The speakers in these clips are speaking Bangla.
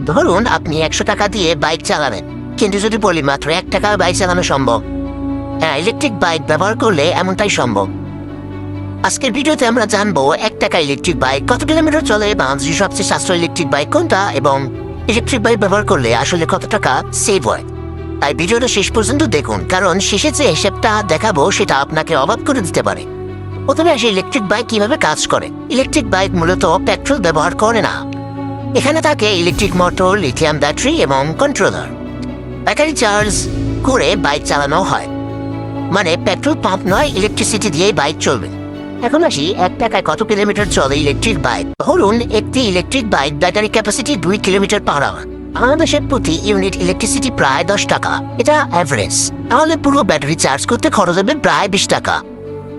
ধরুন আপনি 100 টাকা দিয়ে বাইক চালাবেন, কিন্তু যদি বলি মাত্র 1 টাকা বাইক চালানো সম্ভব। হ্যাঁ, ইলেকট্রিক বাইক ব্যবহার করলে এমনটাই সম্ভব। আজকের ভিডিওতে আমরা জানবো 1 টাকা ইলেকট্রিক বাইক কত কিলোমিটার চলে, বাংলাদেশের সবচেয়ে সাশ্রয়ী ইলেকট্রিক বাইক কোনটা, এবং ইলেকট্রিক বাইক ব্যবহার করলে আসলে কত টাকা সেভ হয়। তাই ভিডিওটা শেষ পর্যন্ত দেখুন, কারণ শেষে যে হিসেবটা দেখাবো সেটা আপনাকে অবাক করে দিতে পারে। প্রথমে আসে ইলেকট্রিক বাইক কিভাবে কাজ করে। ইলেকট্রিক বাইক মূলত পেট্রোল ব্যবহার করে না। এখানে থাকে ইলেকট্রিক মোটর, লিথিয়াম ব্যাটারি এবং কন্ট্রোলার। ব্যাটারি চার্জ করে বাইক চালানো হয়, মানে পেট্রোল পাম্প নয়, ইলেকট্রিসিটি দিয়ে বাইক চলবে। এখন আসি 1 টাকায় কত কিলোমিটার চলে ইলেকট্রিক বাইক। ধরুন একটি electric bike battery capacity 2 kilometre per hour. বাংলাদেশের প্রতি ইউনিট ইলেকট্রিসিটি প্রায় 10 টাকা, এটা অ্যাভারেজ। তাহলে পুরো ব্যাটারি চার্জ করতে খরচ হবে প্রায় 20 টাকা।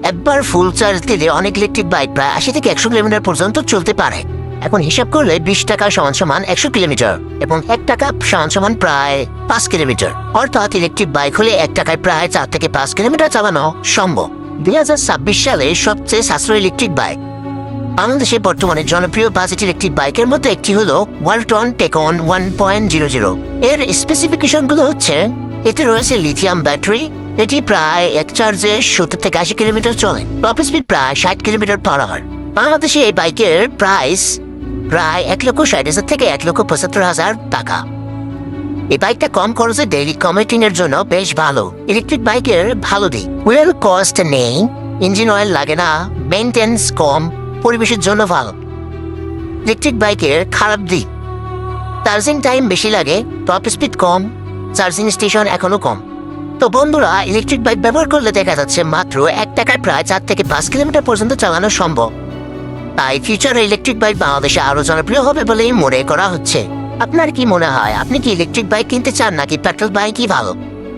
একবার ফুল চার্জ দিলে অনেক ইলেকট্রিক বাইক প্রায় 80 থেকে 100 কিলোমিটার পর্যন্ত চলতে পারে। এখন হিসাব করলে 20 টাকা সমান সমান 100 কিলোমিটার এবং 1 টাকা সমান সমান প্রায় 5 কিলোমিটার। অর্থাৎ ইলেকট্রিক বাইক হলে 1 টাকায় প্রায় 4 থেকে 5 কিলোমিটার চালানো সম্ভব। 2026 সালে সবচেয়ে সাশ্রয়ী ইলেকট্রিক বাইক। বাংলাদেশে বর্তমানে জনপ্রিয় বাজেট ইলেকট্রিক বাইকের মধ্যে একটি হলো ওয়ালটন টেকন 1.00। এর স্পেসিফিকেশনগুলো হচ্ছে, এতে রয়েছে লিথিয়াম ব্যাটারি। এটি প্রায় এক চার্জে 70 থেকে 80 কিলোমিটার চলে। টপ স্পিড প্রায় 60 কিলোমিটার পার আওয়ার। বাংলাদেশে এই বাইকের প্রাইস প্রায় 1,60,000 থেকে 1,75,000 টাকা। এই বাইকটা কম খরচে ডেইলি কমিউটিং এর জন্য বেশ ভালো। ইলেকট্রিক বাইকের ভালো দিক, ফুয়েল কস্ট নেই, ইঞ্জিন অয়েল লাগে না, মেইনটেন্স কম, পরিবেশের জন্য ভালো। ইলেকট্রিক বাইকের খারাপ দিক, চার্জিং টাইম বেশি লাগে, টপ স্পিড কম, চার্জিং স্টেশন এখনো কম। তো বন্ধুরা, ইলেকট্রিক বাইক ব্যবহার করলে দেখা যাচ্ছে মাত্র 1 টাকায় প্রায় 4 থেকে 5 কিলোমিটার পর্যন্ত চালানো সম্ভব। তাই ফিউচারে ইলেকট্রিক বাইক বাংলাদেশে আরো জনপ্রিয় হবে বলেই মনে করা হচ্ছে। আপনার কি মনে হয়, আপনি কি ইলেকট্রিক বাইক কিনতে চান নাকি পেট্রোল বাইকই ভালো?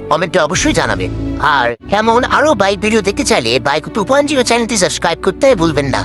কমেন্টে অবশ্যই জানাবেন। আর এমন আরো বাইক ভিডিও দেখতে চাইলে বাইক 2.0 চ্যানেলটি সাবস্ক্রাইব করতে ভুলবেন না।